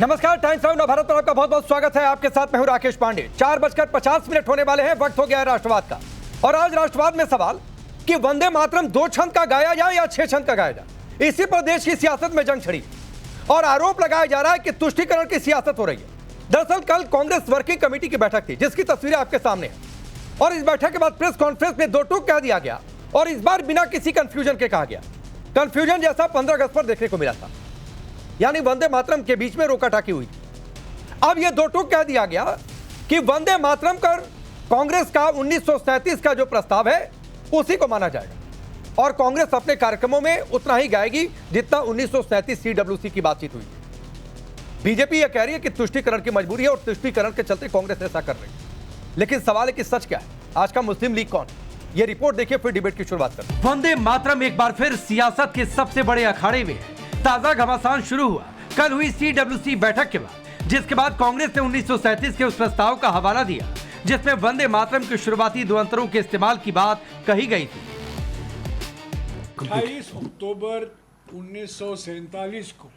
नमस्कार, times of Navbharat पर आपका बहुत बहुत स्वागत है। आपके साथ मैं हूं राकेश पांडे। 4:50 होने वाले हैं, वक्त हो गया है राष्ट्रवाद का। और आज राष्ट्रवाद में सवाल कि वंदे मातरम 2 छंद का गाया जाए या 6 छंद का गाया जाए। इसी पर देश की सियासत में जंग छिड़ी और आरोप लगाया जा रहा है कि तुष्टीकरण की सियासत हो रही है। दरअसल कल कांग्रेस वर्किंग कमेटी की बैठक थी, जिसकी तस्वीरें आपके सामने है। और इस बैठक के बाद प्रेस कॉन्फ्रेंस में 2 टूक कह दिया गया और इस बार बिना किसी कंफ्यूजन के कहा गया। कंफ्यूजन जैसा 15 अगस्त पर देखने को मिला था, यानी वंदे मातरम के बीच में रोकाटाकी हुई थी। अब यह 2 टूक कह दिया गया कि वंदे मातरम कर कांग्रेस का 1937 का जो प्रस्ताव है उसी को माना जाएगा और कांग्रेस अपने कार्यक्रमों में उतना ही गाएगी जितना 1937 सीडब्ल्यूसी की बातचीत हुई। बीजेपी यह कह रही है कि तुष्टीकरण की मजबूरी है और तुष्टीकरण के चलते कांग्रेस ऐसा कर रही है। लेकिन सवाल है कि सच क्या है? आज का मुस्लिम लीग कौन? यह रिपोर्ट देखिए, फिर डिबेट की शुरुआत करते हैं। वंदे मातरम एक बार फिर सियासत के सबसे बड़े अखाड़े में है। ताजा घमासान शुरू हुआ कल हुई सीडब्ल्यूसी बैठक के बाद, जिसके बाद कांग्रेस ने 1937 के उस प्रस्ताव का हवाला दिया जिसमें वंदे मातरम के शुरुआती 2 अंतरों के इस्तेमाल की बात कही गई थी। 28 अक्टूबर 1947 को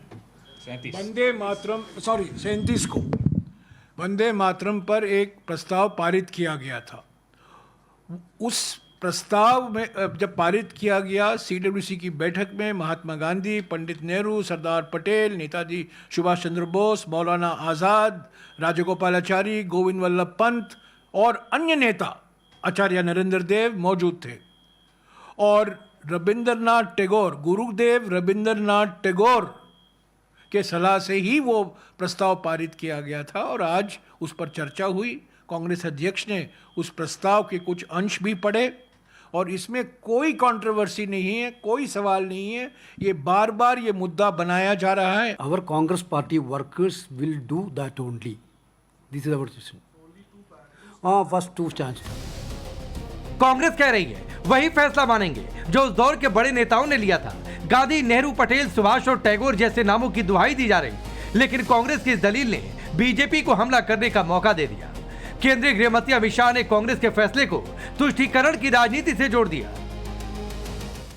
वंदे मातरम 37 को वंदे मातरम पर एक प्रस्ताव पारित किया गया था। उस प्रस्ताव में जब पारित किया गया, सीडब्ल्यूसी की बैठक में महात्मा गांधी, पंडित नेहरू, सरदार पटेल, नेताजी सुभाष चंद्र बोस, मौलाना आज़ाद, राजगोपालाचारी, गोविंद वल्लभ पंत और अन्य नेता, आचार्य नरेंद्र देव मौजूद थे। और रविंद्रनाथ टैगोर, गुरुदेव रविंद्रनाथ टैगोर के सलाह से ही वो प्रस्ताव पारित किया गया था और आज उस पर चर्चा हुई। कांग्रेस अध्यक्ष ने उस प्रस्ताव के कुछ अंश भी पढ़े और इसमें कोई कंट्रोवर्सी नहीं है, कोई सवाल नहीं है। ये बार बार ये मुद्दा बनाया जा रहा है। Our Congress party workers will do that only. This is our decision. First 2 chances. Congress कह रही है वही फैसला मानेंगे जो उस दौर के बड़े नेताओं ने लिया था। गांधी, नेहरू, पटेल, सुभाष और टैगोर जैसे नामों की दुहाई दी जा रही, लेकिन कांग्रेस की इस दलील ने बीजेपी को हमला करने का मौका दे दिया। केंद्रीय गृह मंत्री अमित शाह ने कांग्रेस के फैसले को तुष्टीकरण की राजनीति से जोड़ दिया।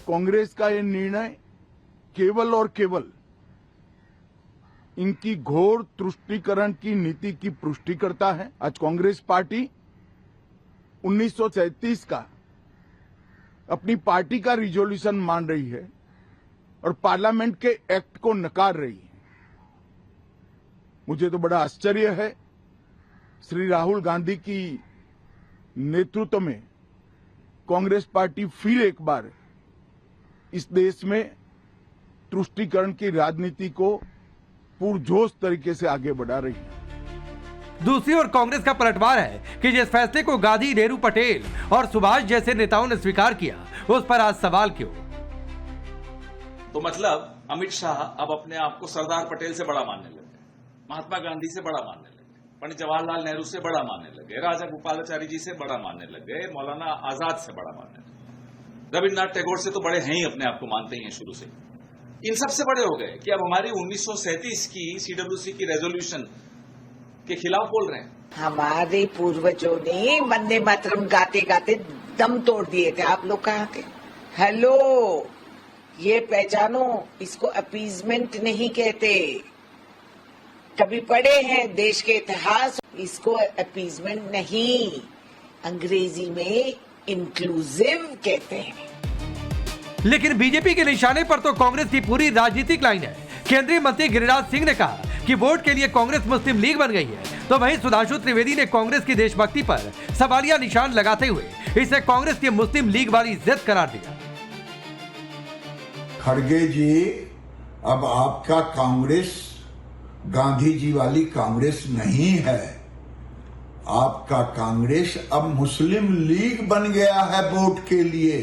कांग्रेस का यह निर्णय केवल और केवल इनकी घोर तुष्टीकरण की नीति की पुष्टि करता है। आज कांग्रेस पार्टी 1937 का अपनी पार्टी का रिजोल्यूशन मान रही है और पार्लियामेंट के एक्ट को नकार रही है। मुझे तो बड़ा आश्चर्य है, श्री राहुल गांधी की नेतृत्व में कांग्रेस पार्टी फिर एक बार इस देश में तुष्टीकरण की राजनीति को पुरजोश तरीके से आगे बढ़ा रही है। दूसरी ओर कांग्रेस का पलटवार है कि जिस फैसले को गांधी, नेहरू, पटेल और सुभाष जैसे नेताओं ने स्वीकार किया, उस पर आज सवाल क्यों? तो मतलब अमित शाह अब अपने आप को सरदार पटेल से बड़ा मानने लगे, महात्मा गांधी से बड़ा मानने लगे, पंडित जवाहरलाल नेहरू से बड़ा मानने लगे, राजा गोपालाचारी जी से बड़ा मानने लगे, मौलाना आजाद से बड़ा मानने लगे, रविन्द्रनाथ टैगोर से तो बड़े हैं ही, अपने आप को मानते ही हैं शुरू से। इन सबसे बड़े हो गए कि अब हमारी 1937 की सीडब्ल्यूसी की रेजोल्यूशन के खिलाफ बोल रहे हैं। हमारे पूर्वजों ने वंदे मातरम गाते गाते दम तोड़ दिए थे। आप लोग कहाँ थे? हेलो, ये पहचानो, इसको अपीजमेंट नहीं कहते। कभी पढ़े हैं देश के इतिहास, इसको अपीजमेंट नहीं, अंग्रेजी में इंक्लूसिव कहते हैं। लेकिन बीजेपी के निशाने पर तो कांग्रेस की पूरी राजनीतिक लाइन है। केंद्रीय मंत्री गिरिराज सिंह ने कहा कि वोट के लिए कांग्रेस मुस्लिम लीग बन गई है, तो वहीं सुधांशु त्रिवेदी ने कांग्रेस की देशभक्ति पर सवालिया निशान लगाते हुए इसे कांग्रेस की मुस्लिम लीग वाली जिद करार दिया। खड़गे जी, अब आपका कांग्रेस गांधी जी वाली कांग्रेस नहीं है। आपका कांग्रेस अब मुस्लिम लीग बन गया है वोट के लिए।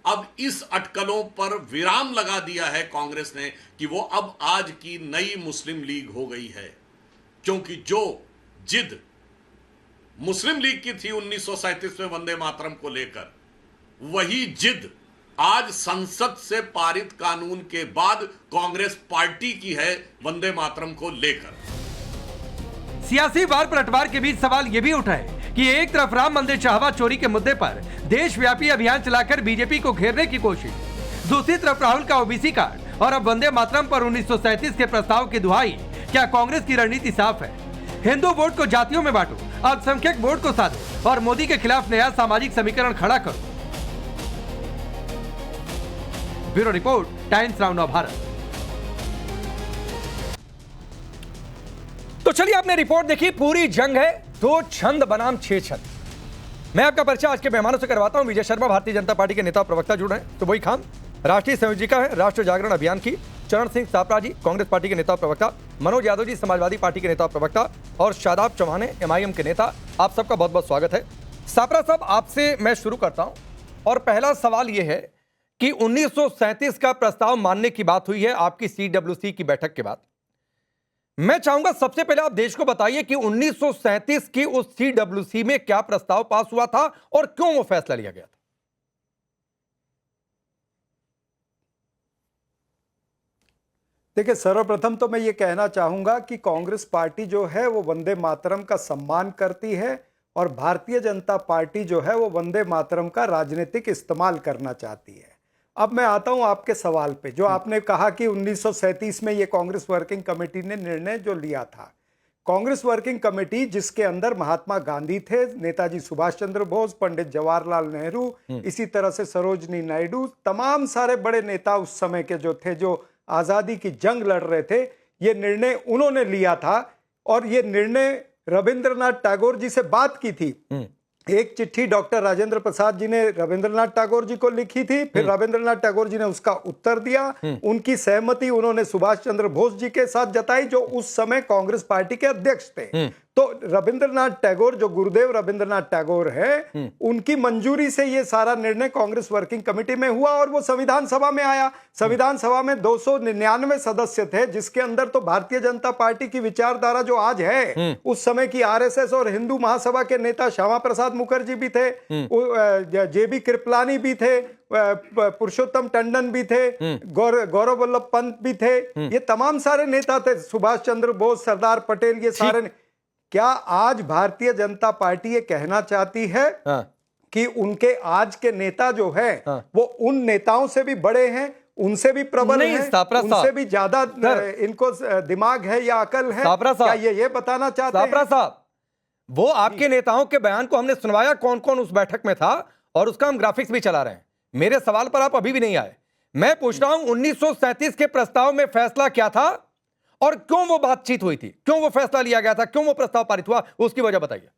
अब इस अटकलों पर विराम लगा दिया है कांग्रेस ने कि वो अब आज की नई मुस्लिम लीग हो गई है, क्योंकि जो जिद मुस्लिम लीग की थी 1937 में वंदे मातरम को लेकर, वही जिद आज संसद से पारित कानून के बाद कांग्रेस पार्टी की है वंदे मातरम को लेकर। सियासी वार पलटवार के बीच सवाल यह भी उठा है कि एक तरफ राम मंदिर चाहवा चोरी के मुद्दे पर देशव्यापी अभियान चलाकर बीजेपी को घेरने की कोशिश, दूसरी तरफ राहुल का ओबीसी कार्ड और अब वंदे मातरम पर 1937 के प्रस्ताव की दुहाई क्या कांग्रेस की रणनीति साफ है? हिंदू वोट को जातियों में बांटो, अल्पसंख्यक वोट को साधो और मोदी के खिलाफ नया सामाजिक समीकरण खड़ा करो। Bureau report, times now Bharat. तो चलिए, आपने रिपोर्ट देखी, पूरी जंग है दो छंद बनाम छह छंद। मैं आपका परिचय आज के मेहमानों से करवाता हूं। विजय शर्मा भारतीय जनता पार्टी के नेता प्रवक्ता जुड़ रहे हैं, तो वही खान राष्ट्रीय संयोजिका है राष्ट्र जागरण अभियान की, चरण सिंह सापरा जी कांग्रेस पार्टी के नेता प्रवक्ता, मनोज यादव जी समाजवादी पार्टी के नेता प्रवक्ता और शादाब चौहान MIM के नेता। आप सबका बहुत बहुत स्वागत है। सापरा साहब, आपसे मैं शुरू करता हूं और पहला सवाल यह है कि 1937 का प्रस्ताव मानने की बात हुई है आपकी CWC की बैठक के बाद। मैं चाहूंगा सबसे पहले आप देश को बताइए कि 1937 की उस CWC में क्या प्रस्ताव पास हुआ था और क्यों वो फैसला लिया गया था। देखिए, सर्वप्रथम तो मैं ये कहना चाहूंगा कि कांग्रेस पार्टी जो है वो वंदे मातरम का सम्मान करती है और भारतीय जनता पार्टी जो है वो वंदे मातरम का राजनीतिक इस्तेमाल करना चाहती है। अब मैं आता हूं आपके सवाल पे, जो आपने कहा कि 1937 में ये कांग्रेस वर्किंग कमेटी ने निर्णय जो लिया था। कांग्रेस वर्किंग कमेटी जिसके अंदर महात्मा गांधी थे, नेताजी सुभाष चंद्र बोस, पंडित जवाहरलाल नेहरू, इसी तरह से सरोजनी नायडू, तमाम सारे बड़े नेता उस समय के जो थे, जो आजादी की जंग लड़ रहे थे, ये निर्णय उन्होंने लिया था। और ये निर्णय रविंद्रनाथ टैगोर जी से बात की थी। एक चिट्ठी डॉक्टर राजेंद्र प्रसाद जी ने रविंद्रनाथ टैगोर जी को लिखी थी, फिर रविंद्रनाथ टैगोर जी ने उसका उत्तर दिया। उनकी सहमति उन्होंने सुभाष चंद्र बोस जी के साथ जताई, जो उस समय कांग्रेस पार्टी के अध्यक्ष थे। तो रविंद्रनाथ टैगोर, जो गुरुदेव रविंद्रनाथ टैगोर है, उनकी मंजूरी से ये सारा निर्णय कांग्रेस वर्किंग कमेटी में हुआ और वो संविधान सभा में आया। संविधान सभा में 299 सदस्य थे, जिसके अंदर तो भारतीय जनता पार्टी की विचारधारा जो आज है, उस समय की RSS और हिंदू महासभा के नेता श्यामा प्रसाद मुखर्जी भी थे, JB कृपलानी भी थे, पुरुषोत्तम टंडन भी थे, गौरव वल्लभ पंत भी थे, ये तमाम सारे नेता थे, सुभाष चंद्र बोस, सरदार पटेल, ये सारे। क्या आज भारतीय जनता पार्टी ये कहना चाहती है कि उनके आज के नेता जो है वो उन नेताओं से भी बड़े हैं, उनसे भी प्रबल हैं, उनसे भी ज्यादा इनको दिमाग है या अकल है? क्या ये बताना चाहते हैं? सापरा साहब, वो आपके नेताओं के बयान को हमने सुनवाया, कौन कौन उस बैठक में था, और उसका हम ग्राफिक्स भी चला रहे हैं। मेरे सवाल पर आप अभी भी नहीं आए। मैं पूछ रहा हूं 1937 के प्रस्ताव में फैसला क्या था और क्यों वो बातचीत हुई थी, क्यों वो फैसला लिया गया था, क्यों वो प्रस्ताव पारित हुआ, उसकी वजह बताइए।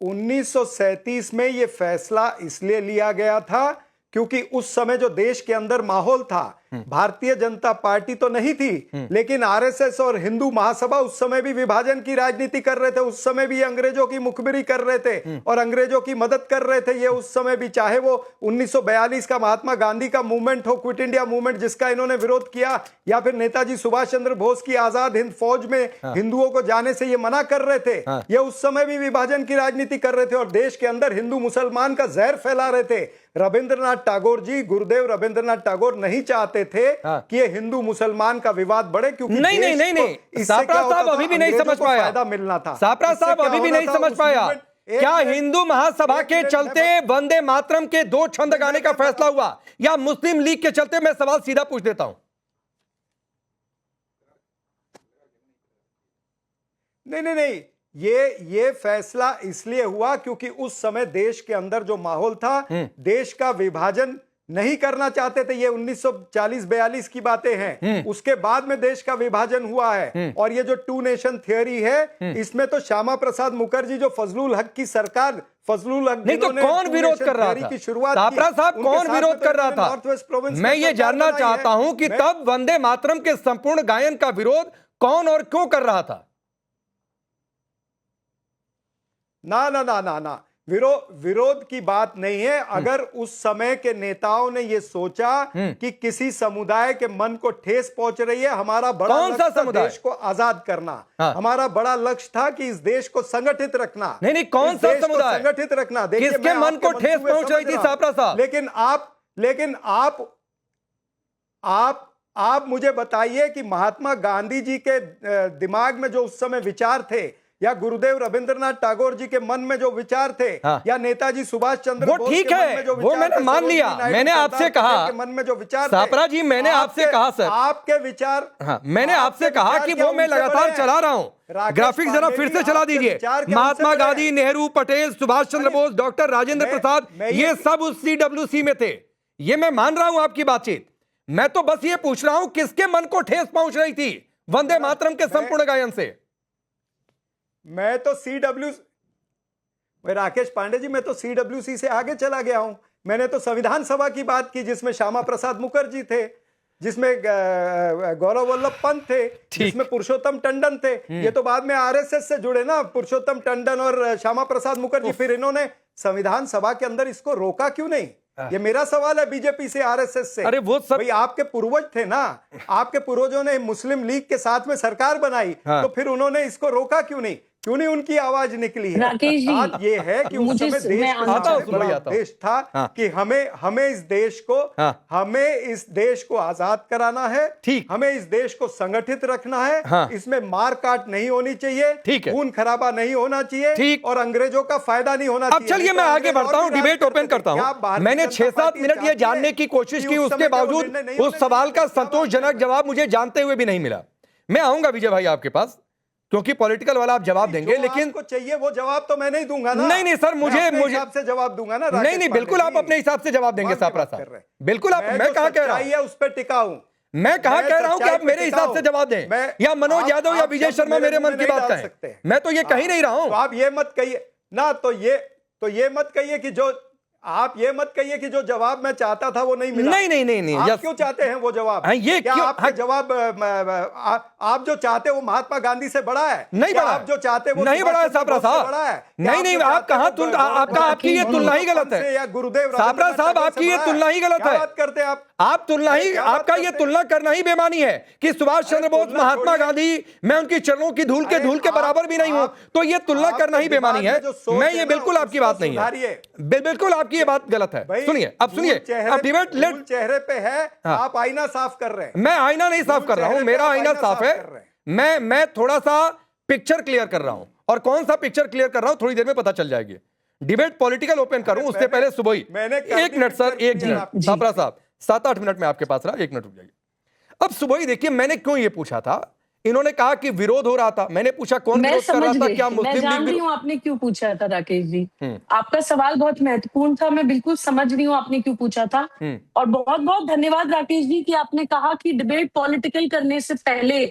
1937 में ये फैसला इसलिए लिया गया था क्योंकि उस समय जो देश के अंदर माहौल था, भारतीय जनता पार्टी तो नहीं थी, लेकिन RSS और हिंदू महासभा उस समय भी विभाजन की राजनीति कर रहे थे। उस समय भी अंग्रेजों की मुखबिरी कर रहे थे और अंग्रेजों की मदद कर रहे थे। ये उस समय भी, चाहे वो 1942 का महात्मा गांधी का मूवमेंट हो, क्विट इंडिया मूवमेंट, जिसका इन्होंने विरोध किया, या फिर नेताजी सुभाष चंद्र बोस की आजाद हिंद फौज में हिंदुओं को जाने से ये मना कर रहे थे, ये उस समय भी विभाजन की राजनीति कर रहे थे और देश के अंदर हिंदू मुसलमान का जहर फैला रहे थे। रविंद्रनाथ टैगोर जी, गुरुदेव रविंद्रनाथ टैगोर नहीं चाहते थे कि ये हिंदू मुसलमान का विवाद बढ़े, क्योंकि नहीं, सापरा साहब अभी भी नहीं समझ पाया, फायदा मिलना था। सापरा साहब अभी भी नहीं समझ पाया। क्या हिंदू महासभा के चलते वंदे मातरम के दो छंद गाने का फैसला हुआ, या मुस्लिम लीग के चलते? मैं सवाल सीधा पूछ देता हूं। नहीं, ये फैसला इसलिए हुआ क्योंकि उस समय देश के अंदर जो माहौल था, देश का विभाजन नहीं करना चाहते थे। ये 1940-42 की बातें हैं। उसके बाद में देश का विभाजन हुआ है। और ये जो टू नेशन थियोरी है, इसमें तो श्यामा प्रसाद मुखर्जी, जो फजलुल हक की सरकार, फजलुल हक नहीं, तो कौन विरोध कर रहा था? सापरा साहब, कौन विरोध कर रहा था? मैं ये जानना चाहता हूं कि तब वंदे मातरम के संपूर्ण गायन का विरोध कौन और क्यों कर रहा था? ना, विरोध की बात नहीं है। अगर उस समय के नेताओं ने यह सोचा कि किसी समुदाय के मन को ठेस पहुंच रही है, हमारा बड़ा लक्ष्य था देश को आजाद करना, हमारा बड़ा लक्ष्य था कि इस देश को संगठित रखना। नहीं, कौन सा समुदाय संगठित रखना? देखिए, किसके मन को ठेस पहुंच रही थी सापरा साहब? लेकिन आप मुझे बताइए कि महात्मा गांधी जी के दिमाग में जो उस समय विचार थे या गुरुदेव रविंद्रनाथ टैगोर जी के मन में जो विचार थे, हाँ। या नेताजी सुभाष चंद्र वो बोस ठीक के मन है, में जो वो विचार मैंने थे, मान सरोजिनी लिया। नायडू, मैंने सरदार आपसे पटेल कहा, के मन में जो विचार थे, सापरा जी, मैंने आपसे कहा सर, आपके विचार, हाँ, मैंने आपसे कहा विचार कि क्या वो मैं उनसे लगातार बड़े हैं? चला रहा हूं। राकेश ग्राफिक्स जरा पांडे फिर जी, से चला आपके दीजिए। विचार क्या महात्मा उनसे बड़े गांधी, हैं? नेहरू, पटेल, सुभाष चंद्र बोस, डॉक्टर राजेंद्र प्रसाद, मैं ये सब उस CWC में थे। ये मैं मान रहा हूं आपकी बातचीत। मैं तो बस ये पूछ रहा हूं किसके मन को ठेस पहुंच रही थी वंदे मातरम के संपूर्ण गायन से? मैं तो राकेश पांडे जी, मैं तो CWC से आगे चला गया हूं। मैंने तो संविधान सभा की बात की, जिसमें श्यामा प्रसाद मुखर्जी थे, जिसमें गौरव वल्लभ पंत थे, जिसमें पुरुषोत्तम टंडन थे। ये तो बाद में RSS से जुड़े ना, पुरुषोत्तम टंडन और श्यामा प्रसाद मुखर्जी। फिर इन्होंने संविधान सभा के अंदर इसको रोका क्यों नहीं? ये मेरा सवाल है बीजेपी से, RSS से। अरे वो सब भाई आपके पूर्वज थे ना, आपके पूर्वजों ने मुस्लिम लीग के साथ में सरकार बनाई, हाँ। तो फिर उन्होंने इसको रोका क्यों नहीं? क्यों नहीं उनकी आवाज निकली है? राकेश जी, बात ये है कि उस मुझे समय देश मैं को आता हूं, सबसे बड़ा उद्देश्य था हाँ। कि हमें इस देश को, हाँ। हमें इस देश को आजाद कराना है, ठीक। हमें इस देश को संगठित रखना है, हाँ। इसमें मार काट नहीं होनी चाहिए, ठीक है। खून खराबा नहीं होना चाहिए, ठीक। और अंग्रेजों का फायदा नहीं होना अब चाहिए। चलिए नहीं मैं तो आगे अंग्रेज बढ़ता और हूं, भी राज डिबेट करते ओपन थे। करता क्या हूं। भारतीय मैंने जनता 6-7 पार्टी मिनट ये चाहती है जानने की कोशिश कि की, उस उसके समय का वो बावजूद निर्णय नहीं उस होने सवाल का देंगे? संतोषजनक जवाब मुझे जानते हुए भी नहीं मिला। मैं आऊंगा विजय भाई आपके पास, क्योंकि पॉलिटिकल वाला आप जवाब देंगे, लेकिन आपको चाहिए वो जवाब तो मैं नहीं दूंगा ना। नहीं सर, मैं अपने मुझे हिसाब से जवाब दूंगा ना। नहीं नहीं, बिल्कुल आप अपने हिसाब से जवाब देंगे सापरा साहब, बिल्कुल आप। मैं कहां कह रहा हूं उस पर टिका हूं, मैं कहां कह रहा हूं कि आप मेरे हिसाब से जवाब दें, या मनोज यादव या विजय शर्मा मेरे मन की बात कहें। मैं तो ये कह ही नहीं रहा हूं। तो आप ये मत कहिए ना, तो ये मत कहिए कि जो आप ये मत कहिए कि जो जवाब मैं चाहता था वो नहीं मिला। नहीं आप क्यों चाहते हैं वो जवाब? ये क्या क्यों? आपका जवाब आप जो चाहते हो महात्मा गांधी से बड़ा है? नहीं बड़ा। आप जो चाहते वो नहीं बड़ा है सापरा साहब। नहीं आप कहां आपकी ये तुलना ही गलत है या गुरुदेव सापरा साहब, आपकी ये तुलना ही गलत है। बात करते हैं आप तुलना ही, आपका ये तुलना करना ही बेमानी है कि सुभाष चंद्र बोस, महात्मा गांधी, मैं उनकी चरणों की धूल के बराबर भी नहीं हूं, तो ये तुलना करना ही बेमानी है। मैं ये बिल्कुल आपकी बात नहीं है, बिल्कुल आपकी ये बात गलत है। सुनिए, अब सुनिए, अब डिबेट लेट चेहरे पे है, आप आईना साफ कर रहे हैं। मैं आईना नहीं साफ कर रहा हूं, मेरा आईना साफ है। मैं थोड़ा सा पिक्चर क्लियर कर रहा हूं, और कौन सा पिक्चर क्लियर कर रहा हूं थोड़ी देर में पता चल जाएगी। डिबेट पॉलिटिकल ओपन करूं उससे पहले सुबह ही 1 मिनट सर, 1 मिनट सापरा साहब, 7-8 मिनट में आपके पास रहा, 1 मिनट रुक जाइए। अब सुबह ही देखिए, मैंने क्यों ये पूछा था, इन्होंने कहा कि विरोध हो रहा था, मैंने पूछा कौन विरोध कर रहा था, क्या मुस्लिम लीग? मैं जान रही हूँ आपने क्यों पूछा था राकेश जी, आपका सवाल बहुत महत्वपूर्ण था, मैं बिल्कुल समझ रही हूँ आपने क्यों पूछा था। और बहुत बहुत धन्यवाद राकेश जी कि आपने कहा कि डिबेट पॉलिटिकल करने से पहले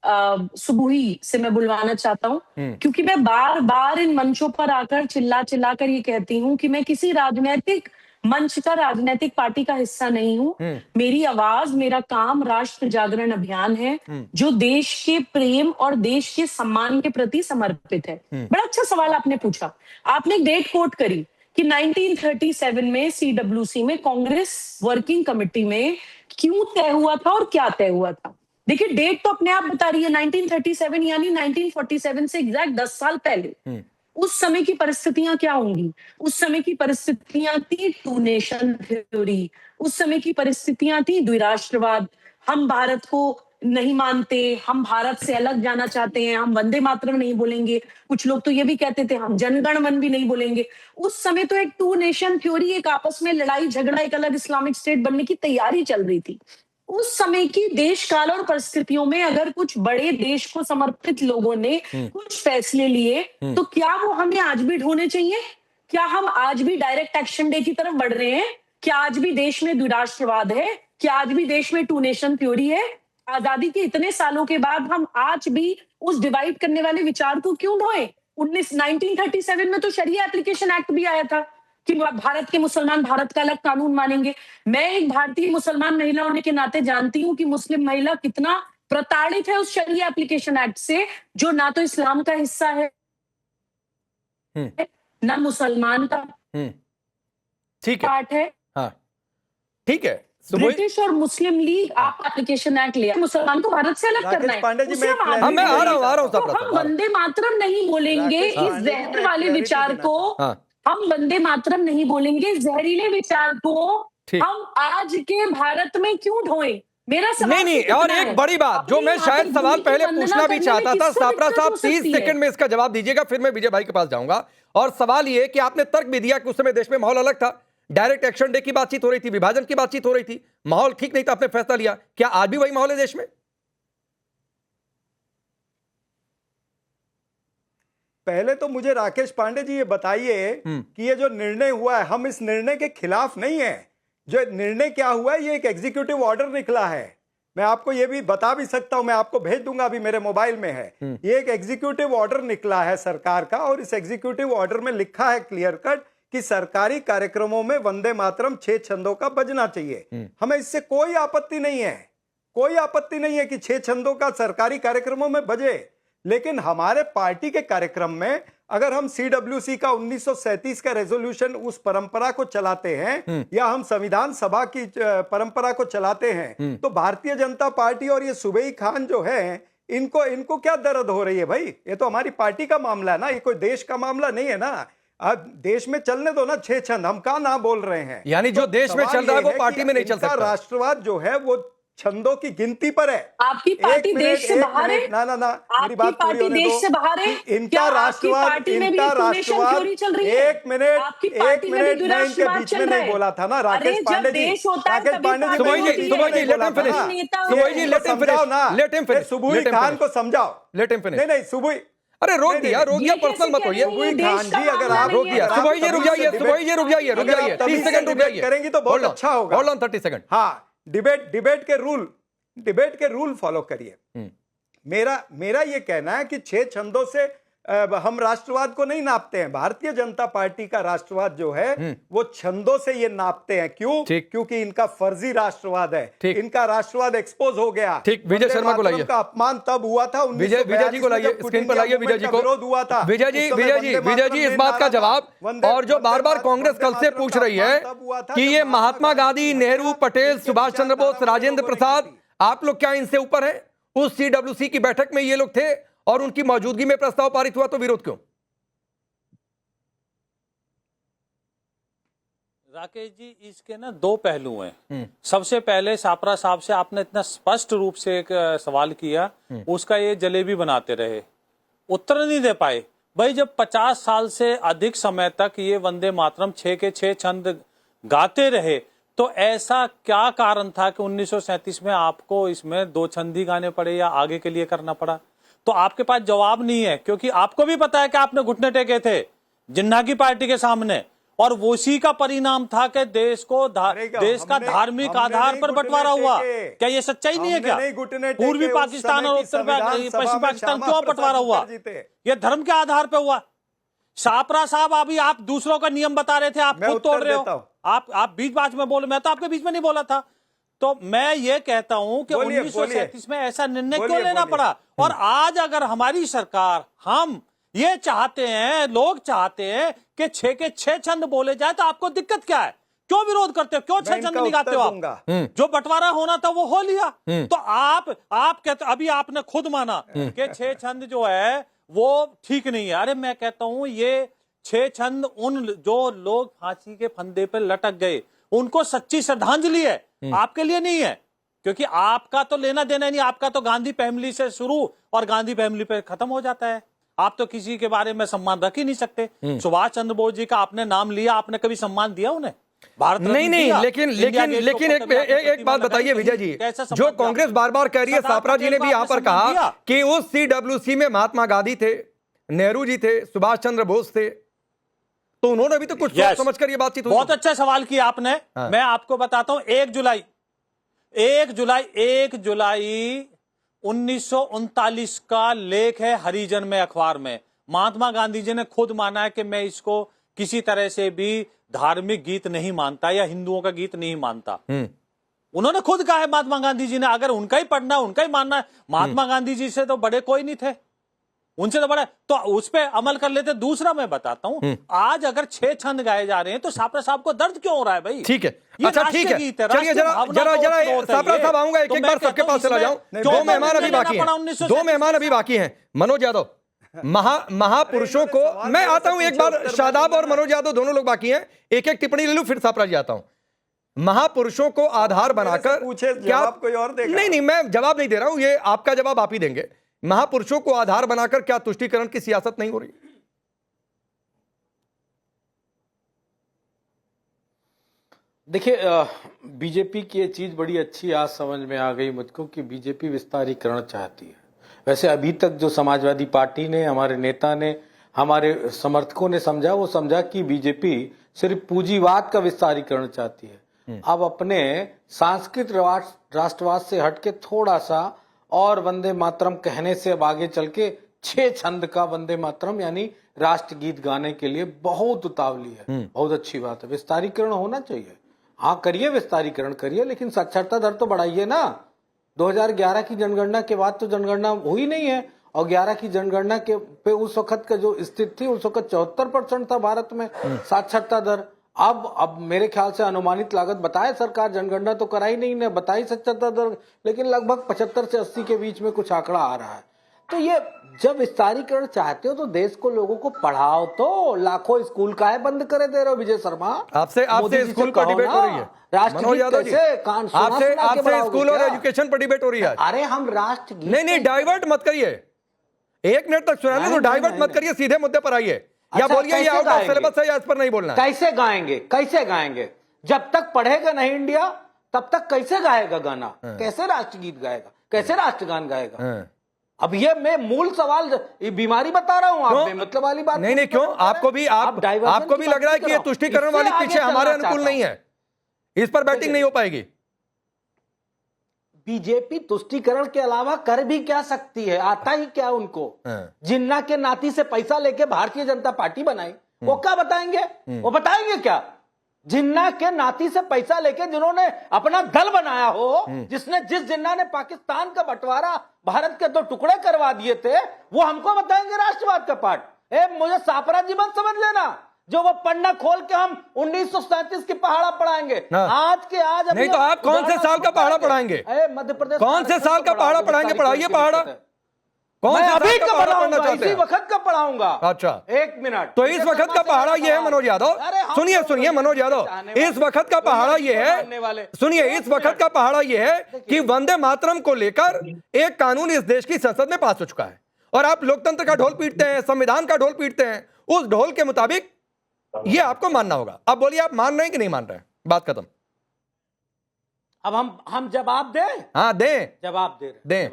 सुबुही से मैं बुलवाना चाहता हूँ, क्योंकि मैं बार बार इन मंचों पर आकर चिल्ला कर ये कहती हूँ कि मैं किसी राजनीतिक मंच का, राजनीतिक पार्टी का हिस्सा नहीं हूं। मेरी आवाज, मेरा काम राष्ट्र जागरण अभियान है, जो देश के प्रेम और देश के सम्मान के प्रति समर्पित है। बड़ा अच्छा सवाल आपने पूछा। आपने एक डेट कोट करी कि 1937 में CWC में कांग्रेस वर्किंग कमेटी में क्यों तय हुआ था और क्या तय हुआ था। देखिए, डेट तो अपने आप बता रही है, 1937 यानी 1947 से एग्जैक्ट 10 साल पहले। उस समय की परिस्थितियां क्या होंगी? उस समय की परिस्थितियां थी टू नेशन थ्योरी, उस समय की परिस्थितियां थी द्विराष्ट्रवाद। हम भारत को नहीं मानते, हम भारत से अलग जाना चाहते हैं, हम वंदे मातरम नहीं बोलेंगे। कुछ लोग तो ये भी कहते थे हम जनगण मन भी नहीं बोलेंगे। उस समय तो एक टू नेशन थ्योरी, एक आपस में लड़ाई झगड़ा, एक अलग इस्लामिक स्टेट बनने की तैयारी चल रही थी। उस समय की देश काल और परिस्थितियों में अगर कुछ बड़े देश को समर्पित लोगों ने कुछ फैसले लिए, तो क्या वो हमें आज भी ढोने चाहिए? क्या हम आज भी डायरेक्ट एक्शन डे की तरफ बढ़ रहे हैं? क्या आज भी देश में द्विराष्ट्रवाद है? क्या आज भी देश में टू नेशन थ्योरी है? आजादी के इतने सालों के बाद हम आज भी उस डिवाइड करने वाले विचार को क्यों ढोएं? 1937 में तो शरिया एप्लीकेशन एक्ट भी आया था कि भारत के मुसलमान भारत का अलग कानून मानेंगे। मैं एक भारतीय मुसलमान महिला होने के नाते जानती हूं कि मुस्लिम महिला कितना प्रताड़ित है उस शरिया एप्लीकेशन एक्ट से, जो ना तो इस्लाम का हिस्सा है, ना मुसलमान का ठीक है, पार्ट है। हाँ ठीक है। ब्रिटिश और मुस्लिम लीग आप एप्लीकेशन एक्ट लिया, मुसलमान को भारत से अलग करना है। पांडे जी, मैं आ रहा हूँ तो हम वंदे मातरम नहीं बोलेंगे, इस जहर वाले विचार को हम वंदे मातरम नहीं बोलेंगे, जहरीले विचार को हम आज के भारत में क्यों ढोएं? मेरा सवाल नहीं, और एक बड़ी बात जो मैं शायद सवाल पहले पूछना भी चाहता था, सापरा साहब 30 सेकंड में इसका जवाब दीजिएगा, फिर मैं विजय भाई के पास जाऊंगा। और सवाल ये कि आपने तर्क भी दिया कि उस समय देश में माहौल अलग था, डायरेक्ट एक्शन डे की बातचीत हो रही थी, विभाजन की बातचीत हो रही थी, माहौल ठीक नहीं था, आपने फैसला लिया। क्या आज भी वही माहौल है देश में? पहले तो मुझे राकेश पांडे जी ये बताइए कि ये जो निर्णय हुआ है, हम इस निर्णय के खिलाफ नहीं है। जो निर्णय क्या हुआ है, ये एक एग्जीक्यूटिव ऑर्डर निकला है। मैं आपको ये भी बता भी सकता हूं, मैं आपको भेज दूंगा, अभी मेरे मोबाइल में है। ये एक एग्जीक्यूटिव ऑर्डर निकला है सरकार का, और इस एग्जीक्यूटिव ऑर्डर में लिखा है क्लियर कट कि सरकारी कार्यक्रमों में वंदे मातरम 6 छंदों का बजना चाहिए। हमें इससे कोई आपत्ति नहीं है, कोई आपत्ति नहीं है कि 6 छंदों का सरकारी कार्यक्रमों में बजे। लेकिन हमारे पार्टी के कार्यक्रम में अगर हम CWC का 1937 का रेजोल्यूशन, उस परंपरा को चलाते हैं, या हम संविधान सभा की परंपरा को चलाते हैं, तो भारतीय जनता पार्टी और ये सूबेई खान जो है, इनको क्या दर्द हो रही है भाई? ये तो हमारी पार्टी का मामला है ना, ये कोई देश का मामला नहीं है ना। अब देश में चलने दो ना 6 छंद, हम कहां ना बोल रहे हैं। यानी जो देश में चल रहा है वो पार्टी में नहीं चल सकता। राष्ट्रवाद जो है वो छंदों की गिनती पर है। आपकी पार्टी देश से बाहर है? ना मेरी बात पूरी पार्टी होने देश दो। से बाहर है? इनका राष्ट्रवाद, इनका राष्ट्रवाद, एक मिनट मैं इनके बीच में नहीं बोला था ना राकेश पांडे जी। राकेश पांडे जी, सुबोई जी लेट हिम फिनिश। सुबोई खान को समझाओ। नहीं सुबोई, अरे रोक दिया पर्सनल मत होइए। सुबोई खान जी, अगर आप रोक दिया, सुबोई जी रुक जाइए, 30 सेकंड रुक जाइए, करेंगी तो बहुत अच्छा होगा। Hold on 30 second. हाँ, डिबेट के रूल फॉलो करिए। मेरा ये कहना है कि 6 छंदों से हम राष्ट्रवाद को नहीं नापते हैं। भारतीय जनता पार्टी का राष्ट्रवाद जो है वो छंदों से ये नापते हैं। क्यों? क्योंकि इनका फर्जी राष्ट्रवाद है, इनका राष्ट्रवाद एक्सपोज हो गया। ठीक, विजय शर्मा को लाइए। का अपमान तब हुआ था, विजय जी को लाइए, स्क्रीन पर लाइए विजय जी को। विरोध हुआ था विजय जी इस बात का जवाब, और जो बार बार कांग्रेस कल से पूछ रही है कि ये महात्मा गांधी, नेहरू, पटेल, सुभाष चंद्र बोस, राजेंद्र प्रसाद, आप लोग क्या इनसे ऊपर हैं? उस CWC की बैठक में ये लोग थे और उनकी मौजूदगी में प्रस्ताव पारित हुआ, तो विरोध क्यों? राकेश जी, इसके ना 2 पहलू हैं। सबसे पहले सापरा साहब से आपने इतना स्पष्ट रूप से एक सवाल किया, उसका ये जलेबी बनाते रहे, उत्तर नहीं दे पाए। भाई जब 50 साल से अधिक समय तक ये वंदे मातरम 6 के 6 छंद गाते रहे, तो ऐसा क्या कारण था कि 1937 में आपको इसमें 2 छंद ही गाने पड़े या आगे के लिए करना पड़ा? तो आपके पास जवाब नहीं है, क्योंकि आपको भी पता है कि आपने घुटने टेके थे जिन्ना की पार्टी के सामने, और उसी का परिणाम था कि देश का धार्मिक आधार पर बंटवारा हुआ। क्या ये सच्चाई नहीं है? क्या पूर्वी पाकिस्तान और उत्तर पश्चिम पाकिस्तान क्यों बंटवारा हुआ? ये धर्म के आधार पर हुआ। सापरा साहब, अभी आप दूसरों का नियम बता रहे थे, आप खुद तोड़ रहे हो। आप बीच में बोले, मैं तो आपके बीच में नहीं बोला था। तो मैं ये कहता हूं कि 1937 में ऐसा निर्णय क्यों लेना पड़ा? और आज अगर हमारी सरकार, हम ये चाहते हैं, लोग चाहते हैं कि 6 के 6 छंद बोले जाए, तो आपको दिक्कत क्या है? क्यों विरोध करते हो? क्यों 6 छंद नहीं गाते हो आप? जो बंटवारा होना था वो हो लिया। तो आप कहते, अभी आपने खुद माना कि 6 छंद जो है वो ठीक नहीं है। अरे मैं कहता हूं ये 6 छंद उन जो लोग फांसी के फंदे पर लटक गए, उनको सच्ची श्रद्धांजलि है, आपके लिए नहीं है। क्योंकि आपका तो लेना देना नहीं, आपका तो गांधी फैमिली से शुरू और गांधी फैमिली पे खत्म हो जाता है। आप तो किसी के बारे में सम्मान रख ही नहीं सकते। सुभाष चंद्र बोस जी का आपने नाम लिया, आपने कभी सम्मान दिया उन्हें? भारत नहीं, लेकिन एक बात बताइए विजय जी, जो कांग्रेस बार बार कह रही है, सापरा जी ने भी यहां पर कहा कि उस CWC में महात्मा गांधी थे, नेहरू जी थे, सुभाष चंद्र बोस थे, तो उन्होंने भी तो कुछ सोच समझ कर ये बातचीत। बहुत अच्छा सवाल किया आपने। मैं आपको बताता हूं, 1 जुलाई 1939 का लेख है हरिजन में, अखबार में। महात्मा गांधी जी ने खुद माना है कि मैं इसको किसी तरह से भी धार्मिक गीत नहीं मानता या हिंदुओं का गीत नहीं मानता। उन्होंने खुद कहा है महात्मा गांधी जी ने। अगर उनका ही पढ़ना, उनका ही मानना है, महात्मा गांधी जी से तो बड़े कोई नहीं थे, उनसे तो बड़ा, तो उस पर अमल कर लेते। दूसरा मैं बताता हूं, आज अगर 6 छंद गाए जा रहे हैं तो सापरा साहब को दर्द क्यों हो रहा है भाई? ठीक है, अच्छा ठीक है, चलिए जरा सापरा साहब आऊंगा, एक बार सबके पास चला जाऊं। 2 मेहमान अभी बाकी हैं, 2 मेहमान अभी बाकी हैं। मनोज यादव, महापुरुषों को मैं आता हूं, एक बार शादाब और मनोज यादव दोनों लोग बाकी हैं, एक टिप्पणी ले लूं, फिर सापरा जी आता हूं। महापुरुषों को आधार बनाकर पूछे, जवाब कोई और देगा। नहीं, मैं जवाब नहीं दे रहा हूं, ये आपका जवाब आप ही देंगे। महापुरुषों को आधार बनाकर क्या तुष्टीकरण की सियासत नहीं हो रही? देखिए, बीजेपी की ये चीज बड़ी अच्छी आज समझ में आ गई मुझको कि बीजेपी विस्तारीकरण चाहती है। वैसे अभी तक जो समाजवादी पार्टी ने, हमारे नेता ने, हमारे समर्थकों ने समझा, वो समझा कि बीजेपी सिर्फ पूंजीवाद का विस्तारीकरण चाहती है। अब अपने सांस्कृतिक राष्ट्रवाद से हटके थोड़ा सा और वंदे मातरम कहने से अब आगे चल के 6 छंद का वंदे मातरम यानी राष्ट्र गीत गाने के लिए बहुत उतावली है। बहुत अच्छी बात है, विस्तारीकरण होना चाहिए। हाँ करिए, विस्तारीकरण करिए, लेकिन साक्षरता दर तो बढ़ाइए ना। 2011 की जनगणना के बाद तो जनगणना हुई नहीं है, और 11 की जनगणना के पे उस वक्त का जो स्थिति थी, उस वक्त 74% था भारत में साक्षरता दर। अब मेरे ख्याल से अनुमानित लागत बताए सरकार, जनगणना तो कराई नहीं ने, बताई साक्षरता दर, लेकिन लगभग 75 से 80 के बीच में कुछ आंकड़ा आ रहा है। तो ये जब विस्तारीकरण चाहते हो तो देश को, लोगों को पढ़ाओ। तो लाखों स्कूल काहे बंद करे दे रहे हो विजय शर्मा? आपसे स्कूल पर डिबेट हो रही है मनोज यादव जी, आपसे स्कूल और एजुकेशन पर डिबेट हो रही है। अरे हम राष्ट्र गीत, नहीं डाइवर्ट मत करिए, 1 मिनट तक सुना तो डाइवर्ट मत करिए, सीधे मुद्दे पर आइए। या बोलिए ये आउट ऑफ सिलेबस है या इस पर नहीं बोलना। कैसे गाएंगे? जब तक पढ़ेगा नहीं इंडिया तब तक कैसे गाएगा गाना? कैसे राष्ट्र गीत गाएगा? कैसे राष्ट्रगान गाएगा? अब ये मैं मूल सवाल, ये बीमारी बता रहा हूं, आप मतलब वाली बात नहीं क्यों? आपको भी लग रहा है कि ये तुष्टीकरण वाली पीछे हमारे अनुकूल नहीं है, इस पर बैटिंग नहीं हो पाएगी। बीजेपी तुष्टीकरण के अलावा कर भी क्या सकती है? आता ही क्या उनको? जिन्ना के नाती से पैसा लेके भारतीय जनता पार्टी बनाई, वो क्या बताएंगे? वो बताएंगे क्या? जिन्ना के नाती से पैसा लेके जिन्होंने अपना दल बनाया हो, जिस जिन्ना ने पाकिस्तान का बंटवारा भारत के 2 टुकड़े करवा दिए थे, वो हमको बताएंगे राष्ट्रवाद का पाठ? मुझे सापरा जी मत समझ लेना, जो वो पन्ना खोल के हम 1937 की पहाड़ा पढ़ाएंगे। आज के आज नहीं तो आप कौन से साल का पहाड़ा पढ़ाएंगे? मध्य प्रदेश कौन से साल का पहाड़ा पढ़ाएंगे? पढ़ाइए पहाड़ा, कौन से अभी का पढ़ना चाहते इसी हैं? वक्त का पढ़ाऊंगा। अच्छा 1 मिनट। तो इस वक्त का पहाड़ा ये है मनोज यादव, सुनिए मनोज यादव, इस वक्त का पहाड़ा ये है, सुनिए इस वक्त का पहाड़ा ये है कि वंदे मातरम को लेकर एक कानून इस देश की संसद में पास हो चुका है, और आप लोकतंत्र का ढोल पीटते हैं, संविधान का ढोल पीटते हैं। उस ढोल के मुताबिक ये आपको मानना होगा। अब बोलिए आप मान रहे हैं कि नहीं मान रहे हैं? बात खत्म। अब हम जवाब दें? हाँ दें, जवाब दे रहे हैं।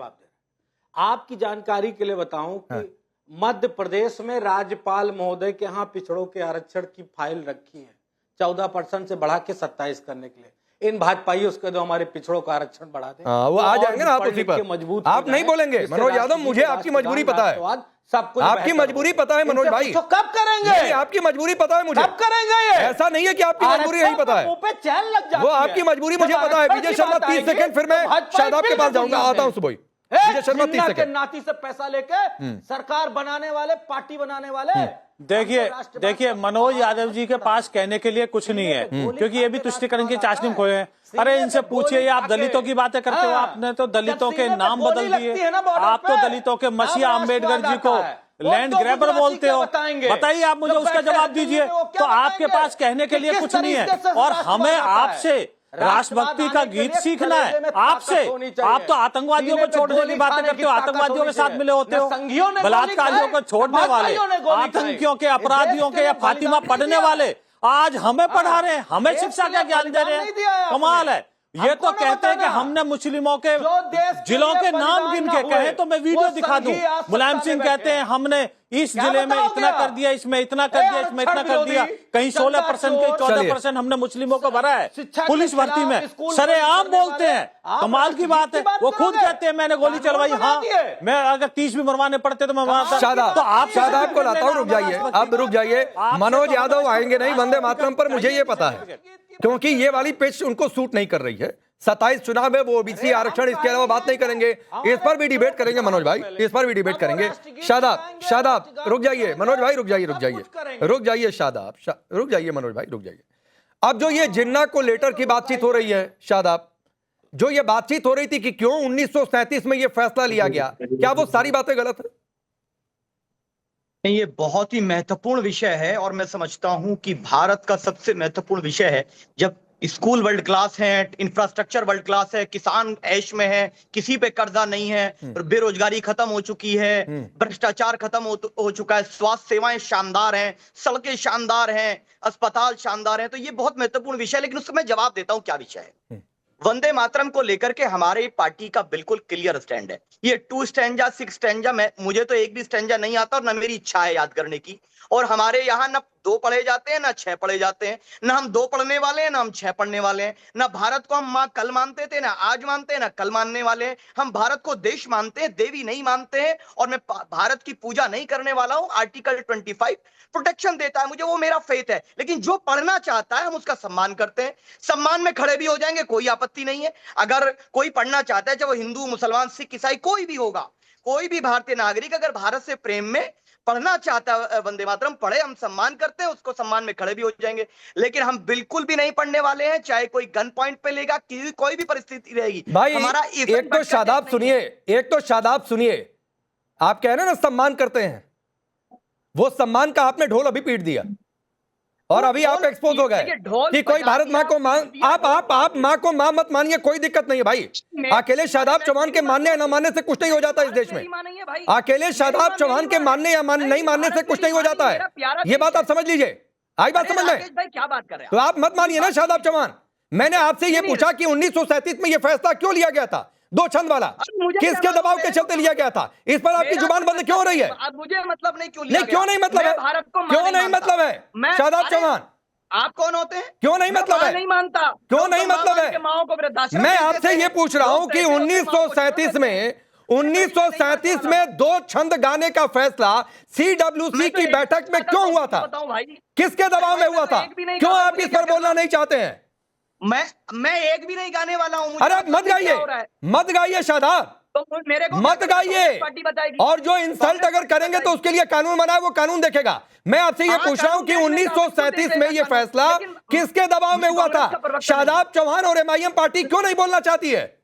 आपकी जानकारी के लिए बताऊं कि मध्य प्रदेश में राज्यपाल महोदय के यहाँ पिछड़ों के आरक्षण की फाइल रखी है, 14% से बढ़ा के 27 करने के लिए। इन भाजपाइयों उसके दो हमारे पिछड़ों का आरक्षण बढ़ा दें, वो आ जाएंगे ना आप उसी पर। मजबूत आप नहीं बोलेंगे मनोज यादव, मुझे आपकी मजबूरी पता है, सब कुछ आपकी मजबूरी पता है मनोज भाई। तो कब करेंगे? आपकी मजबूरी पता है मुझे, कब करेंगे? ये ऐसा नहीं है कि आपकी मजबूरी नहीं पता है, मुंह पे चैन लग जाती वो आपकी मजबूरी मुझे पता है। विजय शर्मा 30 सेकंड, फिर मैं शादाब के पास जाऊंगा, आता हूं सुबह। विजय शर्मा 30 के सेकंड। नाती से पैसा लेके सरकार बनाने वाले, पार्टी बनाने वाले। देखिए मनोज यादव जी के पास कहने के लिए कुछ नहीं है, क्योंकि ये भी तुष्टीकरण की चाशनी में खोए हैं। अरे इनसे पूछिए, आप दलितों की बातें करते हो, आपने तो दलितों के नाम बदल दिए। आप तो दलितों के मसीहा अम्बेडकर जी को लैंड ग्रैबर बोलते हो। बताइए, आप मुझे उसका जवाब दीजिए। तो आपके पास कहने के लिए कुछ नहीं है, और हमें आपसे राष्ट्रभक्ति का गीत सीखना है। आपसे, आप तो आतंकवादियों को छोड़ने की बातें करते हो, आतंकवादियों के साथ मिले होते हो, बलात्कारियों को छोड़ने वाले, आतंकियों के, अपराधियों के या फातिमा पढ़ने वाले आज हमें पढ़ा रहे हैं, हमें शिक्षा का ज्ञान दे रहे हैं। कमाल है। ये तो कहते हैं कि हमने मुस्लिमों के जिलों के नाम गिन के कहे तो मैं वीडियो दिखा दूं। मुलायम सिंह कहते हैं हमने इस जिले में इतना कर दिया, इसमें इतना कर दिया, इसमें इतना कर दिया। कहीं 16%, कहीं 14% हमने मुस्लिमों को भरा है पुलिस भर्ती में। सरेआम बोलते हैं, कमाल की बात है। वो खुद कहते हैं मैंने गोली चलवाई। हाँ, मैं अगर 30 भी मरवाने पड़ते तो मैं मरवाता। तो आप शादाब को लाता हूं, रुक जाइए, अब रुक जाइए। मनोज यादव आएंगे नहीं वंदे मातरम पर, मुझे ये पता है, क्योंकि ये वाली पिच उनको सूट नहीं कर रही है। 27 चुनाव में वो ओबीसी आरक्षण, इसके अलावा बात नहीं करेंगे। इस पर भी डिबेट करेंगे मनोज भाई, इस पर भी डिबेट करेंगे। शादाब रुक जाइए, मनोज भाई रुक जाइए, शादाब रुक जाइए, मनोज भाई रुक जाइए। अब जो ये जिन्ना को लेटर की बातचीत हो रही है, शादाब, जो ये बातचीत हो रही थी कि क्यों 1937 में ये फैसला लिया गया, क्या वो सारी बातें गलत है? नहीं, ये बहुत ही महत्वपूर्ण विषय है, और मैं समझता हूं कि भारत का सबसे महत्वपूर्ण विषय है। जब स्कूल वर्ल्ड क्लास है, इंफ्रास्ट्रक्चर वर्ल्ड क्लास है, किसान ऐश में है, किसी पे कर्जा नहीं है, बेरोजगारी खत्म हो चुकी है, भ्रष्टाचार खत्म हो चुका है, स्वास्थ्य सेवाएं शानदार हैं, सड़कें शानदार हैं, अस्पताल शानदार हैं। तो ये बहुत महत्वपूर्ण विषय है, लेकिन उसका मैं जवाब देता हूं क्या विषय है। वंदे मातरम को लेकर के हमारे पार्टी का बिल्कुल क्लियर स्टैंड है। ये 2 स्टैंजा 6 स्टैंजा मुझे तो एक भी स्टैंजा नहीं आता और ना मेरी इच्छा है याद करने की। और हमारे यहाँ ना 2 पढ़े जाते हैं ना 6 पढ़े जाते हैं, ना हम 2 पढ़ने वाले हैं ना हम 6 पढ़ने वाले हैं। ना भारत को हम माँ कल मानते थे, ना आज मानते हैं, ना कल मानने वाले हैं। हम भारत को देश मानते हैं, देवी नहीं मानते हैं। और मैं भारत की पूजा नहीं करने वाला हूं। आर्टिकल 25 प्रोटेक्शन देता है मुझे, वो मेरा फेथ है। लेकिन जो पढ़ना चाहता है हम उसका सम्मान करते हैं, सम्मान में खड़े भी हो जाएंगे, कोई आपत्ति नहीं है। अगर कोई पढ़ना चाहता है, चाहे वो हिंदू, मुसलमान, सिख, ईसाई कोई भी होगा, कोई भी भारतीय नागरिक अगर भारत से प्रेम में पढ़ना चाहता है वंदे मातरम पढ़े, हम सम्मान करते हैं, उसको सम्मान में खड़े भी हो जाएंगे। लेकिन हम बिल्कुल भी नहीं पढ़ने वाले हैं, चाहे कोई गन पॉइंट पे लेगा, कोई भी परिस्थिति रहेगी। भाई हमारा एक तो शादाब सुनिए, आप कह रहे हैं ना सम्मान करते हैं, वो सम्मान का आपने ढोल अभी पीट दिया और अभी आप एक्सपोज हो गए कि कोई भारत मां को आप मां को मां मत मानिए, कोई दिक्कत नहीं है भाई। अकेले शादाब चौहान के मानने या न मानने से कुछ नहीं हो जाता इस देश में। अकेले शादाब चौहान के मानने या नहीं मानने से कुछ नहीं हो जाता है, ये बात आप समझ लीजिए। आई बात समझ में? क्या बात कर रहे हैं तो आप मत मानिए ना शादाब चौहान। मैंने आपसे ये पूछा कि 1937 में ये फैसला क्यों लिया गया था, 2 छंद वाला, किसके दबाव के चलते लिया गया था? इस पर आपकी जुबान बंद क्यों हो रही है? अब मुझे मतलब नहीं क्यों क्यों नहीं मतलब है? क्यों नहीं मतलब है शादाब चौहान? आप कौन होते हैं? क्यों नहीं मतलब है? नहीं मानता। क्यों नहीं मतलब है? मैं आपसे ये पूछ रहा हूं कि 1937 में 2 छंद गाने का फैसला CWC की बैठक में क्यों हुआ था? किसके दबाव में हुआ था? क्यों आप इस पर बोलना नहीं चाहते हैं? मैं एक भी नहीं गाने वाला हूं। अरे मत गाइए शादाब, तो मेरे को मत गाइए। और जो इंसल्ट अगर करेंगे तो उसके लिए कानून बना है, वो कानून देखेगा। मैं आपसे ये पूछ रहा हूं कि 1937 में ये फैसला किसके दबाव में हुआ था? शादाब चौहान और MIM पार्टी क्यों नहीं बोलना चाहती है?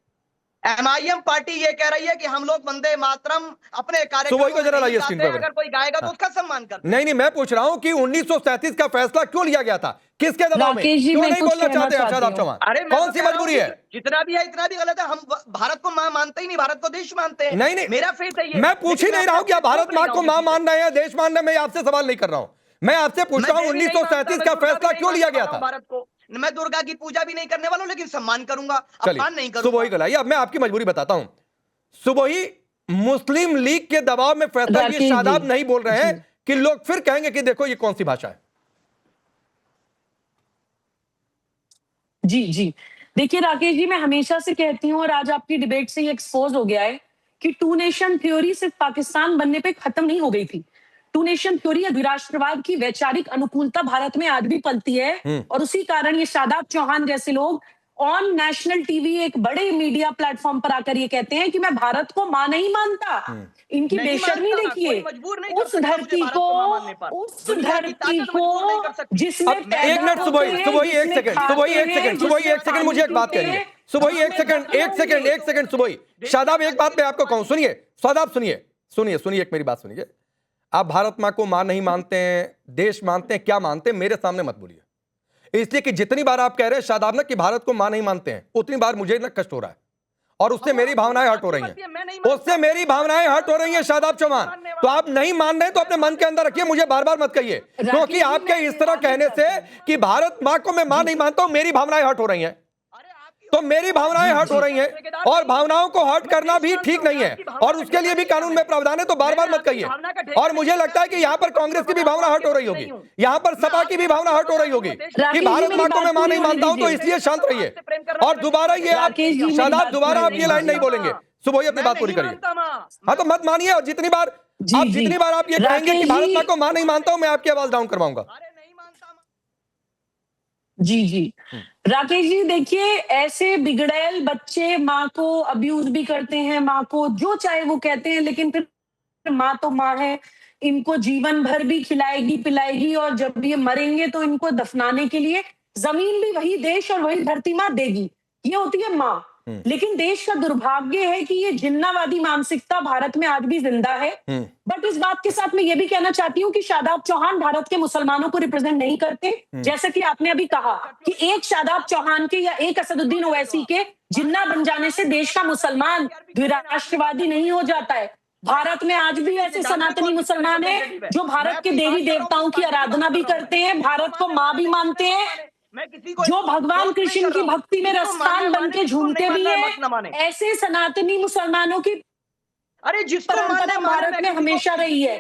MIM पार्टी ये कह रही है कि हम लोग वंदे मातरम अपने कार्यक्रम को जरा लाइए स्क्रीन पर। अगर कोई गाएगा तो उसका सम्मान करते। नहीं, मैं पूछ रहा हूं कि 1937 का फैसला क्यों लिया गया था, किसके दबाव में? क्यों नहीं बोलना चाहते हैं शादाब चौहान? कौन सी मजबूरी है? जितना भी है इतना भी गलत है। हम भारत को मां मानते ही नहीं, भारत को देश मानते हैं। नहीं, मेरा फेथ है ये। मैं पूछ ही नहीं रहा हूं कि आप भारत मां को मां मान रहे हैं, देश मान रहे हैं। मैं आपसे सवाल नहीं कर रहा हूं, मैं आपसे पूछ रहा हूं 1937 का फैसला क्यों लिया गया था? भारत को मैं दुर्गा की पूजा भी नहीं करने वाला हूं, लेकिन सम्मान करूंगा, अपमान नहीं करूंगा। सुबह ही गलाइए। अब मैं आपकी मजबूरी बताता हूं। सुबह ही मुस्लिम लीग के दबाव में फैसला ये शादाब नहीं बोल रहे हैं कि लोग फिर कहेंगे कि देखो ये कौन सी भाषा है। जी देखिए राकेश जी, मैं हमेशा से कहती हूं और आज आपकी डिबेट से ये एक्सपोज हो गया है कि 2 नेशन थ्योरी सिर्फ पाकिस्तान बनने पे खत्म नहीं हो गई थी। 2 नेशन थ्योरी या द्विराष्ट्रवाद की वैचारिक अनुकूलता भारत में आज भी पलती है और उसी कारण ये शादाब चौहान जैसे लोग ऑन नेशनल टीवी एक बड़े मीडिया प्लेटफॉर्म पर आकर ये कहते हैं कि मैं भारत को मां नहीं मानता। इनकी बेशर्मी देखिए, उस धरती को जिसमें एक मिनट सुबह एक सेकंड मुझे एक बात कहिए। सुबह एक सेकंड सुबह शादाब, एक बात मैं आपको कहूं, सुनिए शादाब, सुनिए एक मेरी बात सुनिए। आप भारत मां को मां नहीं मानते हैं, देश मानते हैं, क्या मानते हैं, मेरे सामने मत बोलिए। इसलिए कि जितनी बार आप कह रहे हैं शादाब ना कि भारत को मां नहीं मानते हैं, उतनी बार मुझे ना कष्ट हो रहा है और उससे मेरी भावनाएं हर्ट हो रही हैं। शादाब चौहान, तो आप नहीं मान रहे तो अपने मन के अंदर रखिए, मुझे बार बार मत कहिए, क्योंकि आपके इस तरह कहने से कि भारत मां को मैं मां नहीं मानता हूं, मेरी भावनाएं हर्ट हो रही हैं। तो मेरी भावनाएं हर्ट हो रही हैं और भावनाओं को हर्ट करना भी ठीक नहीं है और उसके लिए भी कानून में प्रावधान है, तो बार बार मत कहिए। और मुझे लगता है कि यहाँ पर कांग्रेस की भी भावना हर्ट हो रही होगी, यहाँ पर सपा की भी भावना हर्ट हो रही होगी कि भारत मां को मैं मां नहीं मानता हूं, तो इसलिए शांत रहिए। और दोबारा ये आप शादाब, दोबारा आप ये लाइन नहीं बोलेंगे। सुबह ही अपनी बात पूरी करिए। हाँ, तो मत मानिए, और जितनी बार आप ये कहेंगे कि भारत मां को मां नहीं मानता हूं, मैं आपकी आवाज डाउन करवाऊंगा। जी राकेश जी, देखिए ऐसे बिगड़ैल बच्चे माँ को अब्यूज भी करते हैं, माँ को जो चाहे वो कहते हैं, लेकिन फिर माँ तो माँ है, इनको जीवन भर भी खिलाएगी पिलाएगी और जब ये मरेंगे तो इनको दफनाने के लिए जमीन भी वही देश और वही धरती माँ देगी। ये होती है माँ। लेकिन देश का दुर्भाग्य है कि ये जिन्नावादी मानसिकता भारत में आज भी जिंदा है। बट इस बात के साथ मैं ये भी कहना चाहती हूँ कि शादाब चौहान भारत के मुसलमानों को रिप्रेजेंट नहीं करते। जैसे कि आपने अभी कहा कि एक शादाब चौहान के या एक असदुद्दीन ओवैसी के जिन्ना बन जाने से देश का मुसलमान द्विराष्ट्रवादी नहीं हो जाता है। भारत में आज भी ऐसे सनातनी मुसलमान हैं जो भारत के देवी देवताओं की आराधना भी करते हैं, भारत को माँ भी मानते हैं, जो भगवान कृष्ण की भक्ति में रसपान बन के झूमते भी हैं। ऐसे सनातनी मुसलमानों की अरे जिसको परंपरा भारत में हमेशा रही है।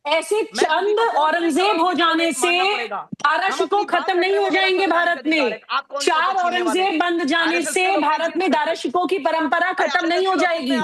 ऐसे चंद औरंगजेब हो जाने से 12 शिकोह खत्म नहीं हो जाएंगे भारत में। 4 औरंगजेब बन जाने से भारत में 12 शिकोह की परंपरा खत्म नहीं हो जाएगी।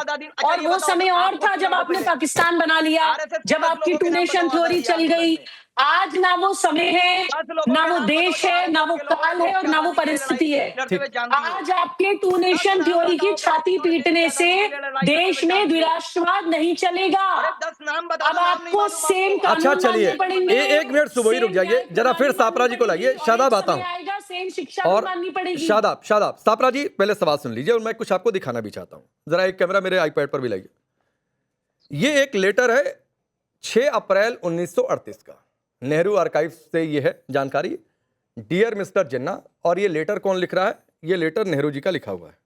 और वो समय और था जब आपने पाकिस्तान बना लिया, जब आपकी टू नेशन थ्योरी चल गई। आज ना वो समय है, ना वो देश है, ना वो काल है और ना वो परिस्थिति है। आज आपके टू नेशन थ्योरी की छाती पीटने से देश में द्विराष्ट्रवाद नहीं चलेगा। अब आपको सेम अच्छा कानून चलिए, मानने पड़ेंगे। एक मिनट सुबोई रुक जाइए, जरा फिर सापरा जी को लाइए। शादाब आता हूं आएगा, सेम शिक्षा और माननी पड़ेगी। शादाब सापरा जी पहले सवाल सुन लीजिए और मैं कुछ आपको दिखाना भी चाहता हूं। जरा एक कैमरा मेरे आईपैड पर भी लाइए। ये एक लेटर है 6 अप्रैल 1938 का, नेहरू आर्काइव से ये है जानकारी। डियर मिस्टर जिन्ना, और ये लेटर कौन लिख रहा है? ये लेटर नेहरू जी का लिखा हुआ है।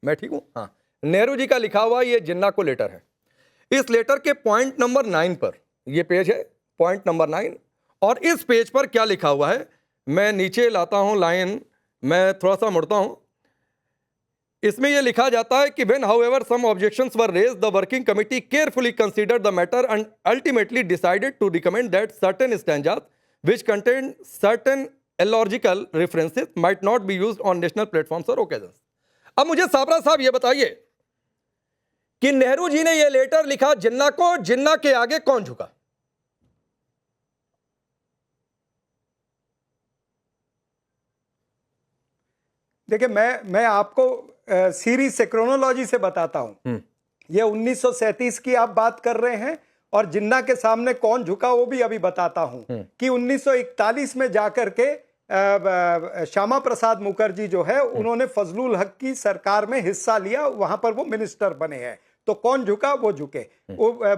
मैं ठीक हूं? हाँ, नेहरू जी का लिखा हुआ ये जिन्ना को लेटर है। इस लेटर के पॉइंट नंबर 9 पर, ये पेज है पॉइंट नंबर 9, और इस पेज पर क्या लिखा हुआ है मैं नीचे लाता हूं लाइन, मैं थोड़ा सा मुड़ता हूं। इसमें यह लिखा जाता है कि when however some objections were raised, the working committee carefully considered the matter and ultimately decided to recommend that certain stanzas which contained certain illogical references might not be used on national platforms or occasions. अब मुझे साबरा साहब ये बताइए कि नेहरू जी ने यह letter लिखा जिन्ना को, जिन्ना के आगे कौन झुका? देखिए, मैं आपको सीरीज से क्रोनोलॉजी से बताता हूं। ये 1937 की आप बात कर रहे हैं और जिन्ना के सामने कौन झुका वो भी अभी बताता हूं कि 1941 में जाकर के श्यामा प्रसाद मुखर्जी जो है उन्होंने फजलुल हक की सरकार में हिस्सा लिया, वहां पर वो मिनिस्टर बने हैं। तो कौन झुका? वो झुके।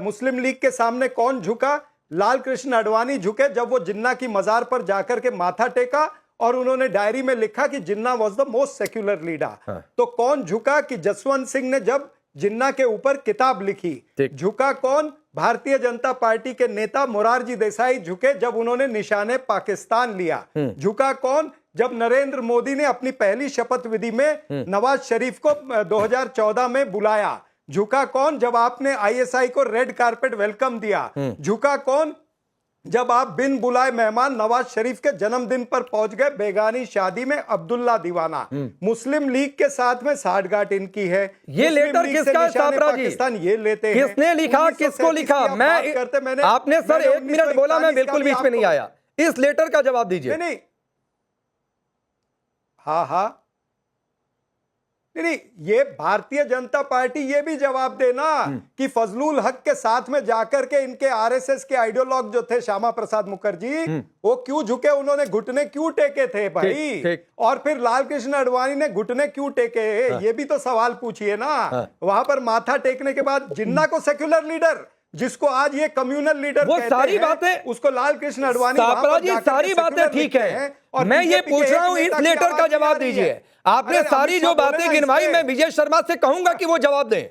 मुस्लिम लीग के सामने कौन झुका? लाल कृष्ण आडवाणी झुके जब वो जिन्ना की मजार पर जाकर के माथा टेका और उन्होंने डायरी में लिखा कि Jinnah was the most secular leader. तो कौन झुका? कि जसवंत सिंह ने जब जिन्ना के ऊपर किताब लिखी। झुका कौन? भारतीय जनता पार्टी के नेता मोरारजी देसाई झुके जब उन्होंने निशाने पाकिस्तान लिया। झुका कौन? जब नरेंद्र मोदी ने अपनी पहली शपथ विधि में नवाज शरीफ को 2014 में बुलाया। झुका कौन? जब आपने आईएसआई को रेड कारपेट वेलकम दिया। झुका कौन? जब आप बिन बुलाए मेहमान नवाज शरीफ के जन्मदिन पर पहुंच गए बेगानी शादी में अब्दुल्ला दीवाना। मुस्लिम लीग के साथ में साठगांठ इनकी है। ये लेटर किसका? पाकिस्तान ये लेते हैं। किसने लिखा? किसको लिखा? मैं आपने सर 1 मिनट बोला, मैं बिल्कुल बीच में नहीं आया। इस लेटर का जवाब दीजिए। नहीं, हाँ, नहीं, ये भारतीय जनता पार्टी ये भी जवाब देना कि फजलुल हक के साथ में जाकर के इनके आरएसएस के आइडियोलॉग जो थे श्यामा प्रसाद मुखर्जी, वो क्यों झुके? उन्होंने घुटने क्यों टेके थे भाई? और फिर लाल कृष्ण आडवाणी ने घुटने क्यों टेके? ये भी तो सवाल पूछिए ना। वहां पर माथा टेकने के बाद जिन्ना को सेक्युलर लीडर, जिसको आज ये कम्युनल लीडर वो कहते सारी हैं, बातें उसको लाल कृष्ण आडवाणी जी सारी बातें ठीक है। और मैं ये पूछ रहा हूं इस लेटर का जवाब दीजिए। आपने सारी जो बातें गिनवाई, मैं विजय शर्मा से कहूंगा कि वो जवाब दें,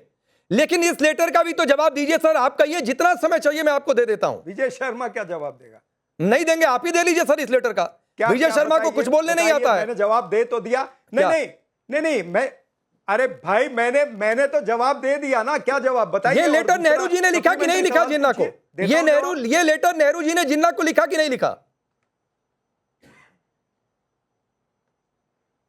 लेकिन इस लेटर का भी तो जवाब दीजिए सर। आपका ये जितना समय चाहिए मैं आपको दे देता हूं। विजय शर्मा क्या जवाब देगा? नहीं देंगे, आप ही दे लीजिए सर इस लेटर का। विजय शर्मा को कुछ बोलने नहीं आता है। मैंने जवाब दे तो दिया। नहीं, मैं, अरे भाई मैंने तो जवाब दे दिया ना। क्या जवाब बताइए? ये लेटर नेहरू जी ने लिखा कि नहीं लिखा जिन्ना को? ये लेटर नेहरू जी ने जिन्ना को लिखा कि नहीं लिखा?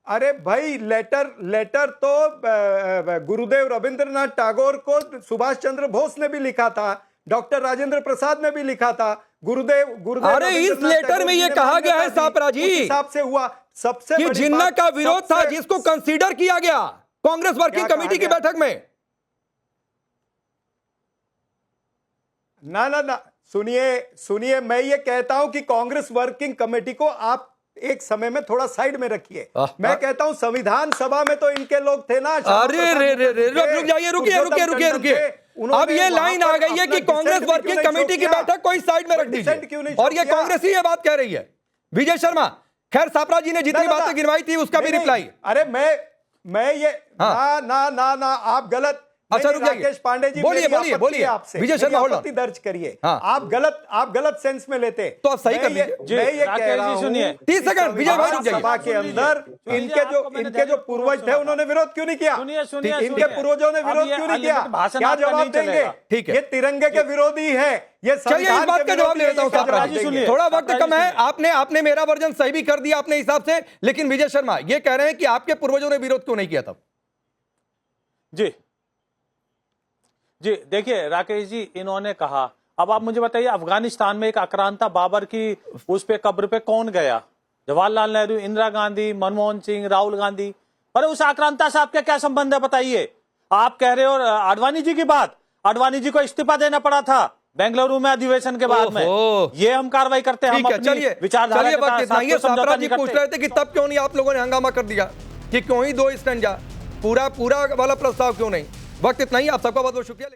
अरे भाई लेटर तो गुरुदेव रविंद्रनाथ टैगोर को सुभाष चंद्र बोस ने भी लिखा था, डॉक्टर राजेंद्र प्रसाद ने भी लिखा था। गुरुदेव अरे इस लेटर में ये कहा गया है सापरा जी हिसाब से हुआ सबसे कि जिन्ना का विरोध था जिसको कंसीडर किया गया कांग्रेस वर्किंग कमेटी की बैठक में। ना, सुनिए, मैं ये कहता हूं कि कांग्रेस वर्किंग कमेटी को आप एक समय में थोड़ा साइड में रखिए। आह, मैं कहता हूं संविधान सभा में तो इनके लोग थे ना। अरे रे रे रे रुक जाइए, रुकिए। अब ये लाइन आ गई है कि कांग्रेस वर्किंग कमेटी की बैठक कोई साइड में रख दीजिए, और ये कांग्रेस ही ये बात कह रही है। विजय शर्मा, खैर सापरा जी ने जितनी बातें गिनवाई थी उसका भी रिप्लाई। अरे मैं ये ना आप गलत। अच्छा, नहीं, रुक जाइए। राकेश पांडे जी, बोलिए आपसे विजय शर्मा, होल्ड ऑन। दर्ज करिए। हाँ। आप गलत सेंस में लेते, तो आप सही कर मैं ये कह रहा हूं, 30 सेकंड विजय भाई रुक जाइए। सभा के अंदर इनके जो पूर्वज थे उन्होंने विरोध क्यों नहीं किया? इनके पूर्वजों ने विरोध क्यों नहीं किया? क्या जवाब देंगे? ठीक है, ये तिरंगे के विरोधी है, ये चलिए इस बात का जवाब ले लेता हूं सापरा जी। थोड़ा वक्त कम है, आपने मेरा वर्जन सही भी कर दिया अपने हिसाब से, लेकिन विजय शर्मा ये कह रहे हैं कि आपके पूर्वजों ने विरोध क्यों नहीं किया तब? जी देखिए राकेश जी, इन्होंने कहा, अब आप मुझे बताइए अफगानिस्तान में एक आक्रांता बाबर की उस पे कब्र पे कौन गया? जवाहरलाल नेहरू, इंदिरा गांधी, मनमोहन सिंह, राहुल गांधी। अरे उस आक्रांता से आपका क्या संबंध है बताइए? आप कह रहे हो आडवाणी जी की बात, आडवाणी जी को इस्तीफा देना पड़ा था बेंगलुरु में अधिवेशन के बाद में। ये हम कार्रवाई करते हैं, हम अपनी विचारधारा के साथ समझौता नहीं करते। पूछ रहे थे कि तब क्यों नहीं आप लोगों ने हंगामा कर दिया कि क्यों ही 2 स्टैंजा, पूरा वाला प्रस्ताव क्यों नहीं? वक्त इतना ही, आप सबका बहुत बहुत शुक्रिया।